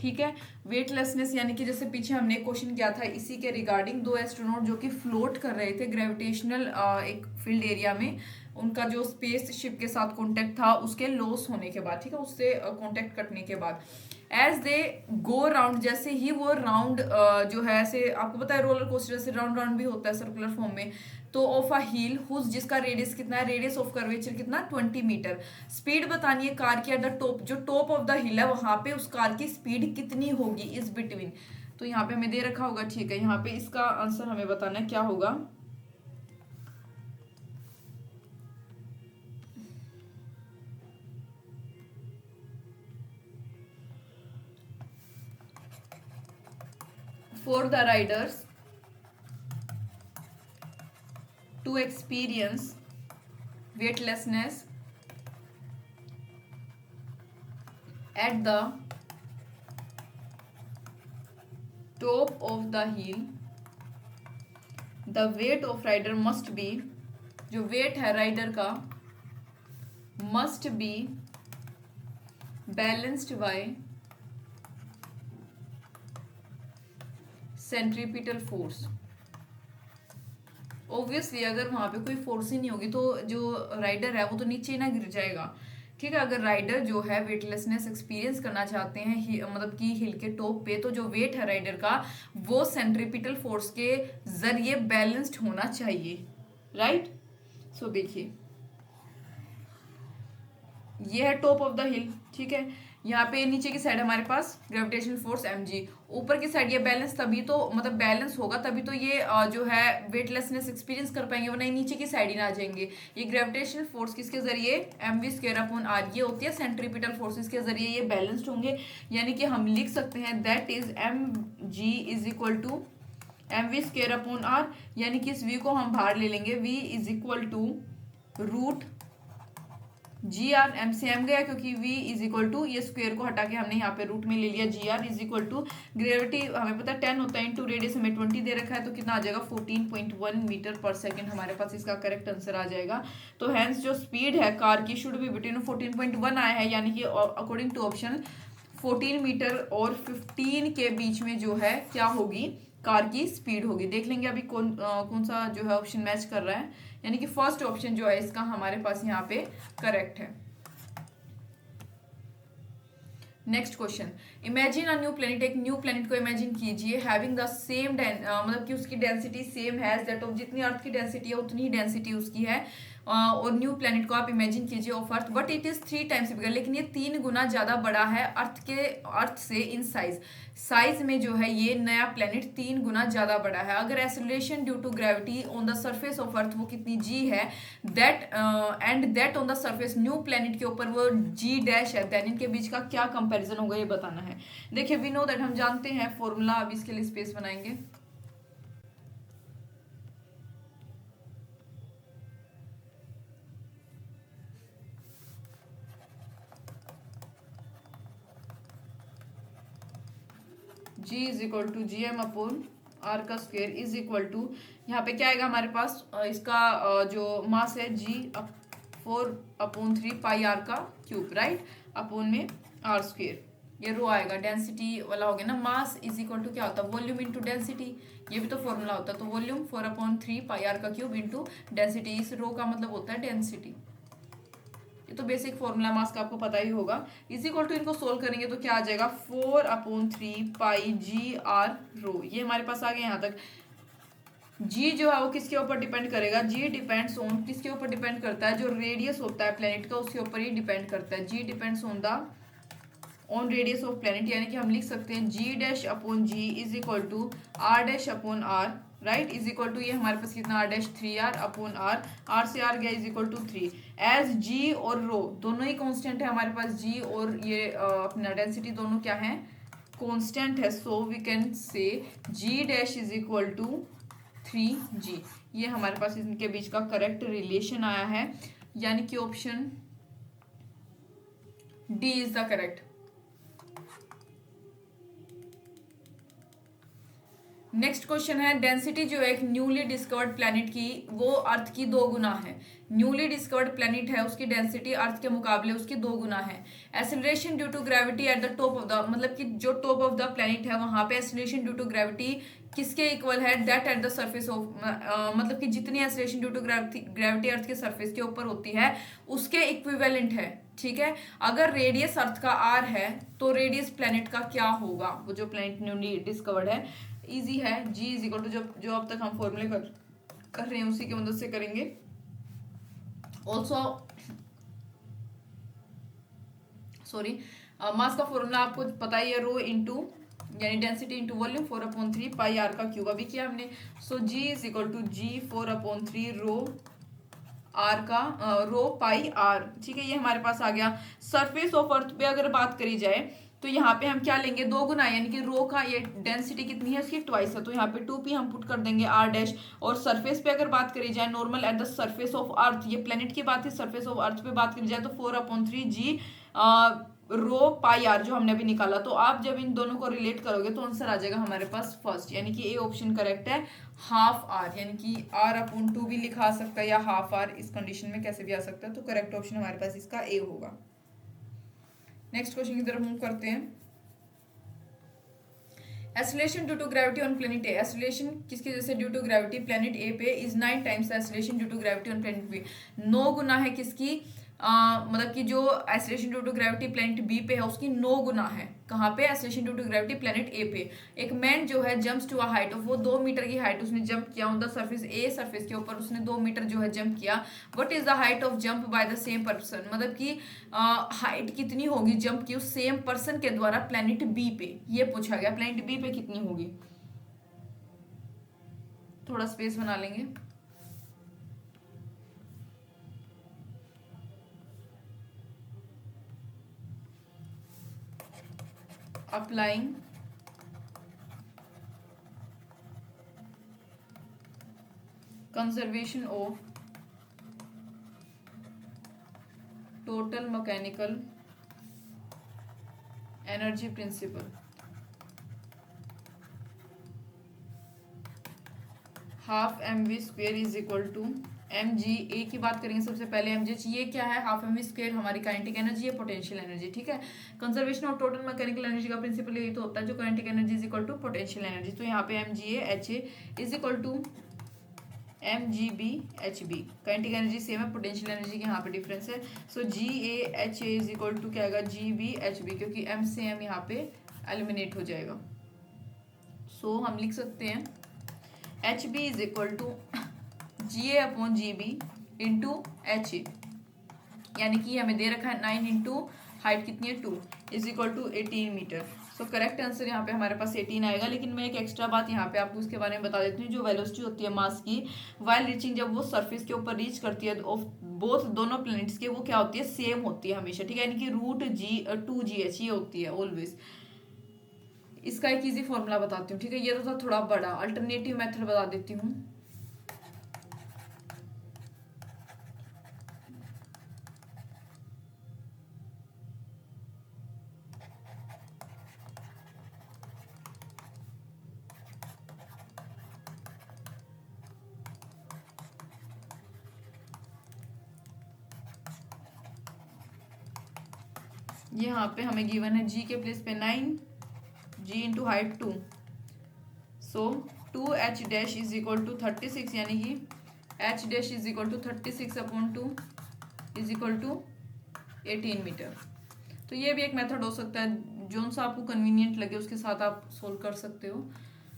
ठीक है, वेटलेसनेस यानी कि जैसे पीछे हमने क्वेश्चन किया था इसी के रिगार्डिंग, दो एस्ट्रोनॉट जो कि फ्लोट कर रहे थे ग्रेविटेशनल एक फील्ड एरिया में, उनका जो स्पेस शिप के साथ कांटेक्ट था उसके लॉस होने के बाद, ठीक है, उससे कांटेक्ट कटने के बाद, एज दे गो राउंड, जैसे ही वो राउंड जो है, ऐसे आपको पता है रोलर कोस्टर जैसे राउंड राउंड भी होता है सर्कुलर फॉर्म में, तो ऑफ अ व्हील हुज, जिसका रेडियस कितना है, रेडियस ऑफ कर्वेचर कितना, 20 मीटर। स्पीड बतानी है कार की एट द टॉप, जो टॉप ऑफ द हिल है वहां पे उस कार की स्पीड कितनी होगी इस बिटवीन। तो यहाँ पे हमें दे रखा होगा, ठीक है, यहाँ पे इसका आंसर हमें बताना है क्या होगा। For the riders to experience weightlessness at the top of the hill, the weight of rider must be, जो वेट है राइडर का must be balanced by centripetal force। Obviously अगर वहां पे कोई फोर्स ही नहीं होगी तो जो राइडर है वो तो नीचे ही ना गिर जाएगा। ठीक है, अगर राइडर जो है वेटलेसनेस एक्सपीरियंस करना चाहते हैं मतलब कि हिल के टॉप पे, तो जो वेट है राइडर का वो सेंट्रीपिटल फोर्स के जरिए बैलेंस्ड होना चाहिए, राइट। सो देखिए ये है टॉप ऑफ द हिल, ठीक है, यहाँ पे नीचे की साइड हमारे पास ग्रेविटेशनल फोर्स mg, ऊपर की साइड ये बैलेंस, तभी तो मतलब बैलेंस होगा तभी तो ये जो है वेटलेसनेस एक्सपीरियंस कर पाएंगे, वरना नीचे की साइड ही ना आ जाएंगे। ये ग्रेविटेशनल फोर्स किसके जरिए, mv²/r, ये होती है सेंट्रीपिटल फोर्सेस के जरिए ये बैलेंस्ड होंगे। यानी कि हम लिख सकते हैं that is mg is equal to mv²/r, यानी कि इस v को हम बाहर ले लेंगे, v is equal to root G R, M से एम गया क्योंकि v इज इक्वल टू, ये स्क्वायर को हटा के हमने यहाँ पे रूट में ले लिया, G R is equal to, gravity हमें पता है 10 होता है, इंटू रेडियस हमें 20 दे रखा है, तो कितना आ जाएगा 14.1 मीटर पर सेकंड, हमारे पास इसका करेक्ट आंसर आ जाएगा। तो हैंस जो स्पीड है कार की शुड बी बिटवीन 14.1 आया है, यानी कि अकॉर्डिंग टू ऑप्शन 14 मीटर और 15 के बीच में जो है क्या होगी, कार की स्पीड होगी। देख लेंगे अभी कौन सा जो है ऑप्शन मैच कर रहा है, यानी कि फर्स्ट ऑप्शन जो है इसका हमारे पास यहाँ पे करेक्ट है। Next question, imagine a new planet, एक न्यू प्लेनेट को इमेजिन कीजिए हैविंग द सेम मतलब कि उसकी density same has that of, जितनी अर्थ की डेंसिटी है उतनी ही डेंसिटी उसकी है, और न्यू प्लेनेट को आप इमेजिन कीजिए of earth, but it is 3 times bigger, लेकिन ये 3 गुना ज्यादा बड़ा है अर्थ से इन साइज में जो है ये नया प्लेनेट 3 गुना ज्यादा बड़ा है। अगर acceleration due to gravity on the surface of earth वो कितनी जी है, that on the surface new planet के ऊपर वो जी डैश है, देन इनके बीच का क्या कंपैरिजन होगा ये बताना है। देखिए वी नो दैट, हम जानते हैं फॉर्मूला, अब इसके लिए स्पेस बनाएंगे। g is equal to G M upon R का स्क्वायर इज इक्वल टू, यहाँ पे क्या आएगा हमारे पास, इसका जो मास है g4/3 पाई आर का क्यूब, राइट, अपॉन में आर स्क्वायर, ये रो आएगा, डेंसिटी वाला हो गया ना। मास इज इक्वल टू क्या होता है, वॉल्यूम इंटू डेंसिटी, ये भी तो फॉर्मूला होता है, तो वॉल्यूम 4/3 पाई आर का क्यूब इंटू डेंसिटी, इस रो का मतलब होता है डेंसिटी, ये तो बेसिक फॉर्मूला मास का आपको पता ही होगा। इज इक्वल टू, इनको सोल्व करेंगे तो क्या आ जाएगा 4/3 पाई जी आर रो, ये हमारे पास आ गया यहाँ तक। जी जो है वो किसके ऊपर डिपेंड करेगा, जी डिपेंड्स ऑन, किसके ऊपर डिपेंड करता है, जो रेडियस होता है प्लेनेट का उसके ऊपर ही डिपेंड करता है, G depends on radius of planet, यानी कि हम लिख सकते हैं G dash upon G is equal to R dash upon R, right, is equal to, ये हमारे पास कितना R dash 3r upon R से आर गया is equal to 3, as G और रो दोनों ही कांस्टेंट है हमारे पास, जी और ये अपना डेंसिटी दोनों क्या है, कांस्टेंट है, सो we can say G dash is equal to 3g, ये हमारे पास इनके बीच का करेक्ट रिलेशन आया है, यानी कि option D is the correct. Next question है, डेंसिटी जो है एक न्यूली डिस्कवर्ड प्लैनेट की वो अर्थ की 2 गुना है। न्यूली डिस्कवर्ड प्लैनेट है, उसकी डेंसिटी अर्थ के मुकाबले उसकी 2 गुना है। Acceleration due to gravity at the top of the, मतलब कि जो टॉप ऑफ द प्लैनेट है वहां पे एक्सेलरेशन ड्यू टू ग्रेविटी किसके इक्वल है, that at the surface of, मतलब कि जितनी एक्सेलरेशन ड्यू टू ग्रेविटी अर्थ के सरफेस के ऊपर होती है उसके इक्विवेलेंट है। ठीक है, अगर रेडियस अर्थ का आर है तो रेडियस प्लैनेट का क्या होगा, वो जो प्लैनेट न्यूली डिस्कवर्ड है। इजी है, जी इज इक्वल टू जो अब तक हम फॉर्मूले कर रहे हैं उसी की मदद से करेंगे। ऑल्सो सॉरी, मास का फॉर्मूला आपको पता ही है, रो इंटू यानी density into volume 4/3 pi R का क्यूब अभी किया हमने। So G is equal to G 4/3 rho R का रो पाई आर। ठीक है, ये हमारे पास आ गया। सरफेस ऑफ अर्थ पे अगर बात करी जाए तो यहाँ पे हम क्या लेंगे, 2 गुना, यानी कि रो का ये डेंसिटी कितनी है उसकी ट्वाइस है, तो यहाँ पे 2p हम पुट कर देंगे आर डैश। और सरफेस पे अगर बात करी जाए normal at the surface of अर्थ, ये प्लेनेट की बात है, सरफेस ऑफ अर्थ पे बात करी जाए तो 4/3 जी रो पाई आर जो हमने अभी निकाला। तो आप जब इन दोनों को रिलेट करोगे तो आंसर आ जाएगा हमारे पास फर्स्ट, यानी कि ए ऑप्शन करेक्ट है, हाफ आर, यानी कि r/2 भी लिखा सकता है या हाफ आर, इस कंडीशन में कैसे भी आ सकता है। तो करेक्ट ऑप्शन हमारे पास इसका ए होगा। नेक्स्ट क्वेश्चन की तरफ मूव करते हैं। Acceleration due to gravity on planet A, acceleration किसकी वजह से due to gravity planet A पे is 9 times acceleration due to gravity on planet B. 9 गुना है किसकी, मतलब कि जो acceleration due to gravity planet B पे है उसकी 9 गुना है। कहाँ पे, acceleration due to gravity planet A पे। एक मैन जो है jumps to a height of, वो 2 मीटर की हाइट उसने जंप किया on the surface A, surface के ऊपर उसने 2 मीटर जो है जंप किया। What is the height of jump by the same person, मतलब कि हाइट कितनी होगी जंप की उस सेम पर्सन के द्वारा प्लेनेट बी पे, ये पूछा गया प्लेनेट बी पे कितनी होगी। थोड़ा स्पेस बना लेंगे। applying conservation of total mechanical energy principle, half mv square is equal to mg। A की बात करेंगे सबसे पहले, mg ये क्या है, हाफ mv स्क्वेयर हमारी काइनेटिक एनर्जी है, पोटेंशियल एनर्जी। ठीक है, conservation of total mechanical energy का प्रिंसिपल यही तो होता है, जो kinetic energy is equal to potential energy. तो यहाँ पे mga ha is equal to mgb hb, kinetic energy same है, पोटेंशियल एनर्जी के यहाँ पे डिफरेंस है। So ga ha is equal to क्या आएगा, gb hb, क्योंकि m से m यहाँ पे एलिमिनेट हो जाएगा। सो हम लिख सकते हैं H B is equal to G A upon G B into H A, यानी कि हमें दे रखा है 9 इंटू हाइट कितनी है 2 is equal to 18 metre. So correct answer यहाँ पे हमारे पास 18 आएगा। लेकिन मैं एक एक्स्ट्रा बात यहाँ पे आपको इसके बारे में बता देती हूँ, जो वेलोसिटी होती है मास की वाइल रीचिंग, जब वो सरफेस के ऊपर रीच करती है ऑफ बोथ दोनों प्लैनेट्स के, वो क्या होती है, सेम होती है हमेशा। ठीक है, यानी कि रूट जी 2gh ये होती है ऑलवेज। इसका एक इजी फॉर्मूला बताती हूँ। ठीक है, ये तो था थोड़ा बड़ा, अल्टरनेटिव मेथड बता देती हूँ। यहाँ पे हमें गिवन है जी के प्लेस पे 9 G into height 2, so 2h dash is equal to 36, यानी कि h dash is equal to 36/2 is equal to 18 metre. तो ये भी एक मेथड हो सकता है, जो सा आपको कन्वीनियंट लगे उसके साथ आप सोल्व कर सकते हो।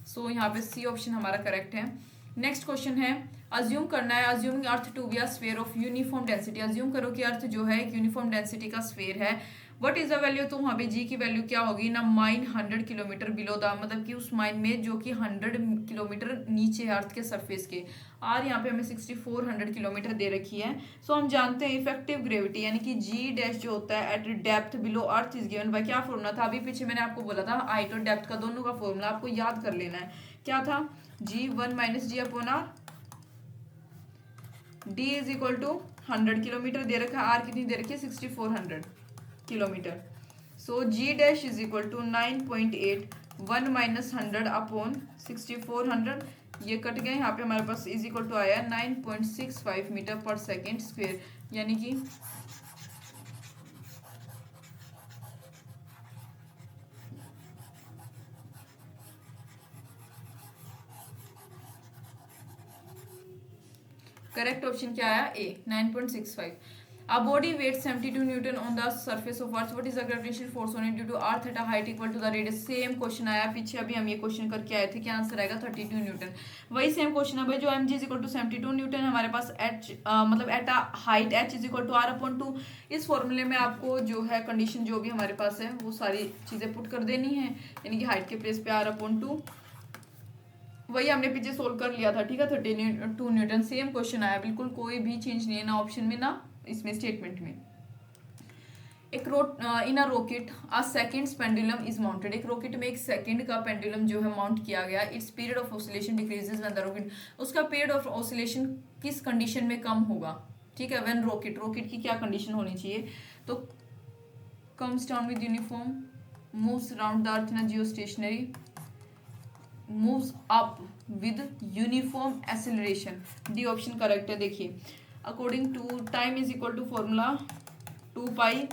सो यहाँ पे सी ऑप्शन हमारा करेक्ट है। नेक्स्ट क्वेश्चन है, अज्यूम करना है, assuming earth to be a sphere of uniform density. Assume करो कि अर्थ जो है एक यूनिफॉर्म डेंसिटी का स्फीयर है। व्हाट इज द वैल्यू, तो वहाँ पे जी की वैल्यू क्या होगी ना, माइन 100 किलोमीटर बिलो द, मतलब कि उस माइन में जो कि 100 किलोमीटर नीचे है अर्थ के सरफेस के। आर यहाँ पे हमें 6400 किलोमीटर दे रखी है। सो हम जानते हैं इफेक्टिव ग्रेविटी यानी कि जी डैश जो होता है eight depth below earth is given by, क्या फॉर्मूला था अभी पीछे मैंने आपको बोला था, हाइट और डेप्थ का दोनों का फॉर्मूला आपको याद कर लेना है। क्या था, g1 minus G upon R, D is equal to 100 kilometre दे रखा है, आर कितनी दे रखी है 6400 kilometre. So G dash is equal to 9.8 1 minus 100 upon 6400, ये कट गए। यहाँ पे हमारे पास इज इक्वल टू आया 9.65 मीटर पर सेकेंड स्क्वेयर, यानी कि करेक्ट ऑप्शन क्या आया, ए 9.65। A body weighs 72 Newton on the surface of Earth. What is the gravitational force on it due to Earth at a height equal to the radius? Same question आया पीछे, अभी हम ये question करके आए थे। क्या आंसर आएगा, 32 न्यूटन। वही सेम क्वेश्चन है भाई, जो mg is equal to 72 newton, हमारे पास h मतलब at a height h is equal to r upon 2। इस फॉर्मूले में आपको जो है कंडीशन जो भी हमारे पास है वो सारी चीजें पुट कर देनी है, यानी कि हाइट के प्लेस पे r अपॉन 2, वही हमने पीछे सोल्व कर लिया था। ठीक है, 32 न्यूटन सेम क्वेश्चन आया, बिल्कुल कोई भी चेंज नहीं है ना ऑप्शन में ना इसमें स्टेटमेंट में। एक in a rocket a seconds pendulum is mounted. एक रॉकेट में एक सेकंड का पेंडुलम जो है माउंट किया गया। It's period of oscillation decreases when the rocket, उसका पीरियड ऑफ ऑसिलेशन किस कंडीशन में कम होगा। ठीक है, व्हेन रॉकेट, रॉकेट की क्या कंडीशन होनी चाहिए, तो comes down with uniform, moves around the earth in a geostationary, moves up with uniform acceleration। D option correct है। देखिए, according to time is equal to formula 2 pi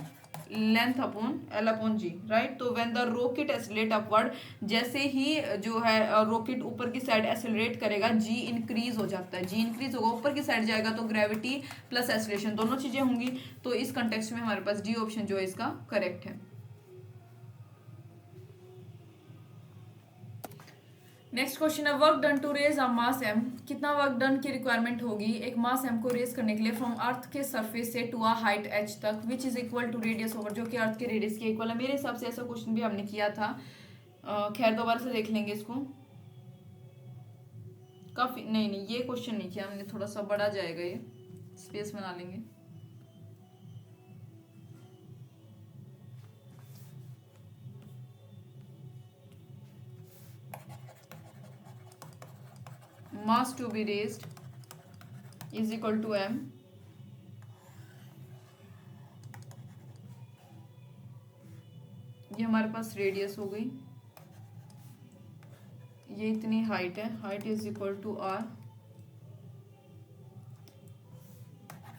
length upon L upon G, right. तो when the rocket accelerate upward, जैसे ही जो है rocket ऊपर की side accelerate करेगा, जी इंक्रीज हो जाता है। जी इंक्रीज होगा, ऊपर की साइड जाएगा तो ग्रेविटी प्लस एसिलेशन दोनों चीजें होंगी। तो इस कंटेक्स्ट में हमारे पास डी ऑप्शन जो है इसका करेक्ट है। नेक्स्ट क्वेश्चन है, work done to raise a mass M. कितना वर्क डन की रिक्वायरमेंट होगी एक मास एम को रेज करने के लिए फ्रॉम अर्थ के सरफेस से टू अ हाइट एच तक, which is equal to radius over, जो कि अर्थ के रेडियस के इक्वल है। मेरे हिसाब से ऐसा क्वेश्चन भी हमने किया था। खैर दोबारा से देख लेंगे इसको। काफी नहीं नहीं, ये क्वेश्चन नहीं किया हमने, थोड़ा सा बड़ा जाएगा ये, स्पेस बना लेंगे। Mass to be raised is equal to M, ये हमारे पास रेडियस हो गई, ये इतनी हाइट है, height is equal to R.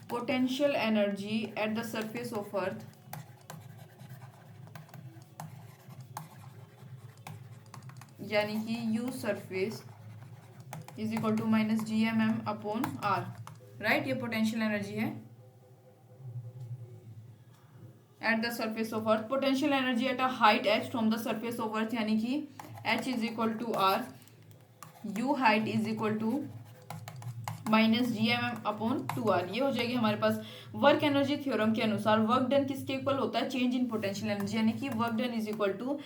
Potential energy at the surface of earth यानी कि U surface is equal to minus G M M upon R, right. ये पोटेंशियल एनर्जी है at the surface of earth. Potential energy at a height H from the surface of earth यानी कि H is equal to R, U height is equal to minus G M M upon 2r। ये हो जाएगी हमारे पास। Work energy theorem के अनुसार work done किसके equal होता है, चेंज इन पोटेंशियल एनर्जी, यानी कि work done is equal to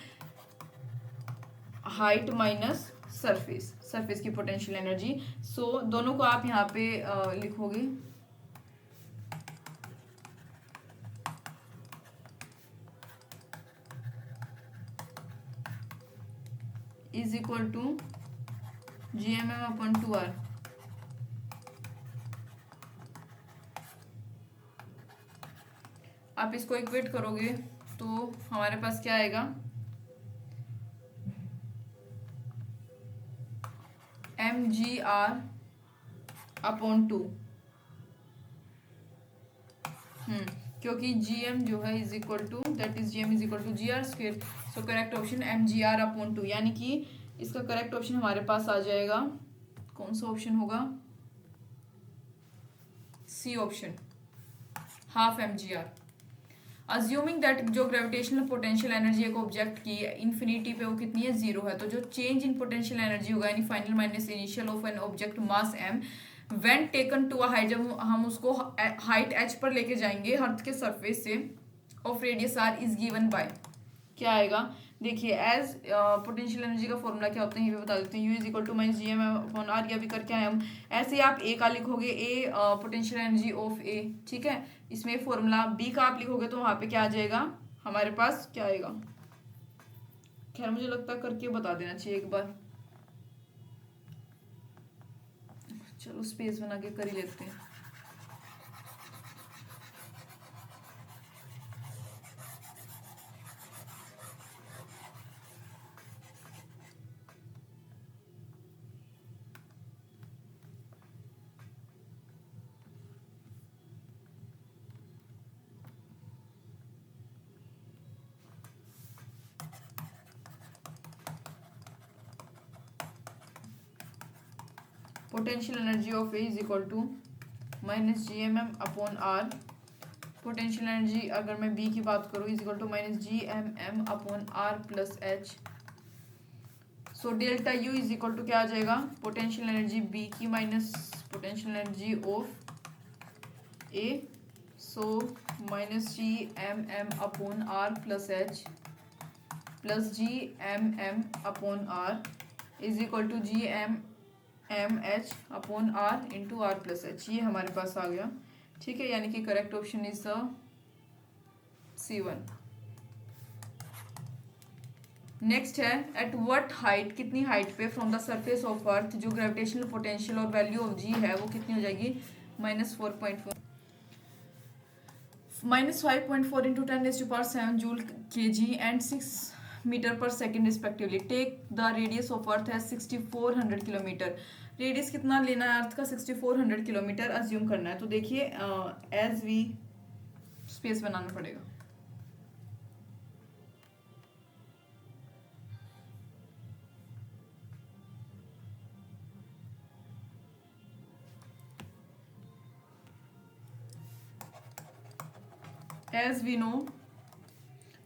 height minus surface, surface की पोटेंशियल एनर्जी। सो दोनों को आप यहाँ पे लिखोगे, is equal to G M M upon 2r। आप इसको इक्वेट करोगे तो हमारे पास क्या आएगा, एम जी आर अपॉन 2, क्योंकि जी एम जो है is equal to, that is G M is equal to G R square. So correct option M G R upon 2, यानी कि इसका करेक्ट ऑप्शन हमारे पास आ जाएगा, कौन सा ऑप्शन होगा, C option, half M G R. Assuming that जो ग्रेविटेशनल पोटेंशियल एनर्जी एक ऑब्जेक्ट की इन्फिनिटी पे वो कितनी है, जीरो है, तो जो चेंज इन पोटेंशियल एनर्जी होगा यानी final minus initial of an object mass M when taken to a height, जब हम उसको हाइट एच पर लेके जाएंगे अर्थ के सरफेस से, of radius R is given by, क्या आएगा। देखिए, एज पोटेंशियल एनर्जी का फॉर्मूला क्या होता है ये भी बता देते हैं, U is equal to minus G M upon R, या भी करके आए हम। ऐसे ही आप ए का लिखोगे, ए पोटेंशियल एनर्जी ऑफ ए, ठीक है, इसमें फॉर्मूला। बी का आप लिखोगे तो वहां पे क्या आ जाएगा हमारे पास, क्या आएगा, खैर मुझे लगता है करके बता देना चाहिए एक बार, चलो स्पेस बना के कर ही लेते हैं। Potential energy of A is equal to minus G M M upon R. Potential energy अगर मैं बी की बात करूँ is equal to minus G M M upon R plus H. So delta U is equal to क्या आ जाएगा, potential energy B की minus potential energy of A. So minus G M M upon R plus H plus G M M upon R is equal to G M M H upon R into R plus H. ये हमारे पास आ गया, ठीक है, यानी कि correct option is the C1। Next है एट व्हाट हाइट, कितनी हाइट पे from the surface of earth जो ग्रेविटेशनल पोटेंशियल और वैल्यू ऑफ जी है वो कितनी हो जाएगी, -4.4 -5.4 इंटू 10⁻⁷ जूल के जी एंड 6 मीटर पर second respectively. Take the radius of earth है 6400 किलोमीटर। रेडियस कितना लेना है अर्थ का, 6400 किलोमीटर अज्यूम करना है। तो देखिए एज वी स्पेस बनाना पड़ेगा। एज वी नो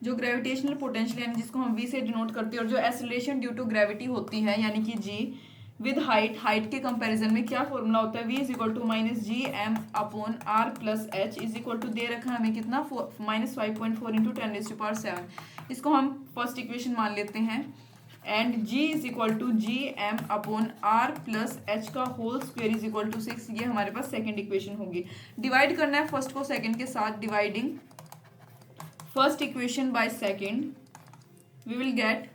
जो ग्रेविटेशनल पोटेंशियल यानी जिसको हम वी से डिनोट करते हैं और जो एक्सेलरेशन ड्यू टू ग्रेविटी होती है यानी कि जी विद हाइट, हाइट के कंपैरिजन में क्या फॉर्मूला होता है, v is equal to minus G M upon R plus H is equal to दे रखा है हमें कितना, -5.4 इंटू 10⁷। इसको हम फर्स्ट इक्वेशन मान लेते हैं and g is equal to G M upon R plus H का whole square is equal to 6। ये हमारे पास सेकेंड इक्वेशन होगी। डिवाइड करना है फर्स्ट को सेकेंड के साथ, dividing first equation by second we will get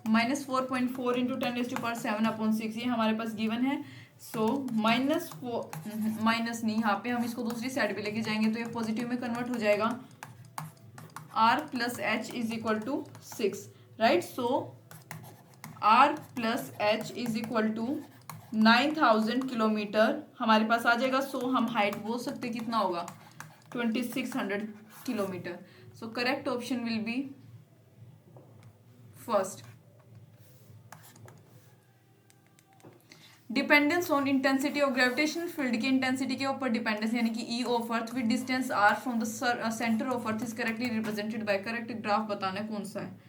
-4.4 into 10⁻⁷ upon 6 ये हमारे पास गिवन है। सो माइनस नहीं, यहाँ पे हम इसको दूसरी साइड पे लेके जाएंगे तो ये पॉजिटिव में कन्वर्ट हो जाएगा, r plus H is equal to 6, right. So r plus H is equal to 9000 kilometre हमारे पास आ जाएगा। सो हम हाइट बोल सकते कितना होगा, 2600 kilometre. So correct option will be first. Dependence on intensity of gravitational field की इंटेंसिटी के ऊपर डिपेंडेंस यानी कि E of earth with distance R from the centre of earth is correctly represented by, correct graph बताना है कौन सा है।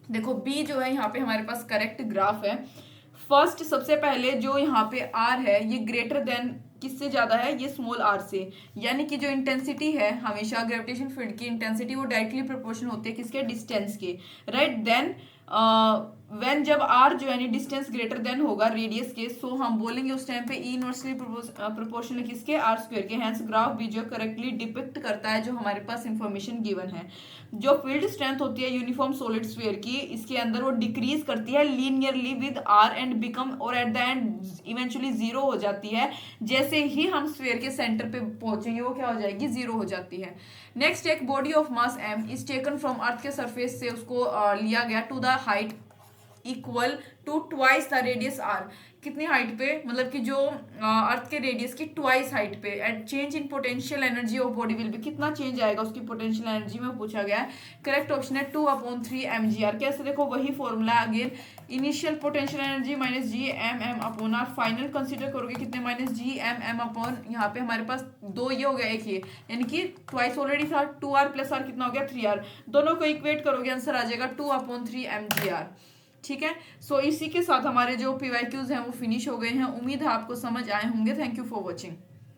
देखो बी जो है यहाँ पे हमारे पास करेक्ट ग्राफ है। फर्स्ट सबसे पहले जो यहाँ पे आर है ये ग्रेटर देन किससे ज्यादा है, ये स्मॉल आर से, यानी कि जो इंटेंसिटी है हमेशा ग्रेविटेशन फील्ड की इंटेंसिटी वो डायरेक्टली प्रोपोर्शनल होती है किसके, डिस्टेंस के, राइट। देन व्हेन जब आर जो यानी डिस्टेंस ग्रेटर देन होगा रेडियस के, सो हम बोलेंगे उस टाइम पे ई इनवर्सली प्रोपोर्शनल किसके, आर स्क्वायर के। हैंस ग्राफ भी जो करेक्टली डिपिक्ट करता है जो हमारे पास इंफॉर्मेशन गिवन है। जो फील्ड स्ट्रेंथ होती है यूनिफॉर्म सॉलिड स्फीयर की, इसके अंदर वो डिक्रीज करती है linearly with R and become और at the end eventually zero हो जाती है। जैसे ही हम स्फीयर के सेंटर पे पहुंचेंगे वो क्या हो जाएगी, जीरो हो जाती है। नेक्स्ट एक body of mass m is taken from earth के सरफेस से उसको लिया गया to the height equal to twice the radius R. कितनी हाइट पे, मतलब कि जो अर्थ के रेडियस की ट्वाइस हाइट पे। And change in potential energy of body will be, कितना चेंज आएगा उसकी पोटेंशियल एनर्जी में पूछा गया है। करेक्ट ऑप्शन है 2/3 mgr। कैसे, देखो वही formula again, initial potential energy minus G M M upon R, final consider करोगे कितने, minus G M M upon, यहाँ पे हमारे पास दो ये हो गया एक ये, यानी कि ट्वाइस ऑलरेडी था, 2r प्लस आर कितना हो गया 3r, दोनों को इक्वेट करोगे आंसर आ जाएगा 2/3 mgr। ठीक है। सो इसी के साथ हमारे जो PYQs हैं वो फिनिश हो गए हैं। उम्मीद है आपको समझ आए होंगे। Thank you for watching.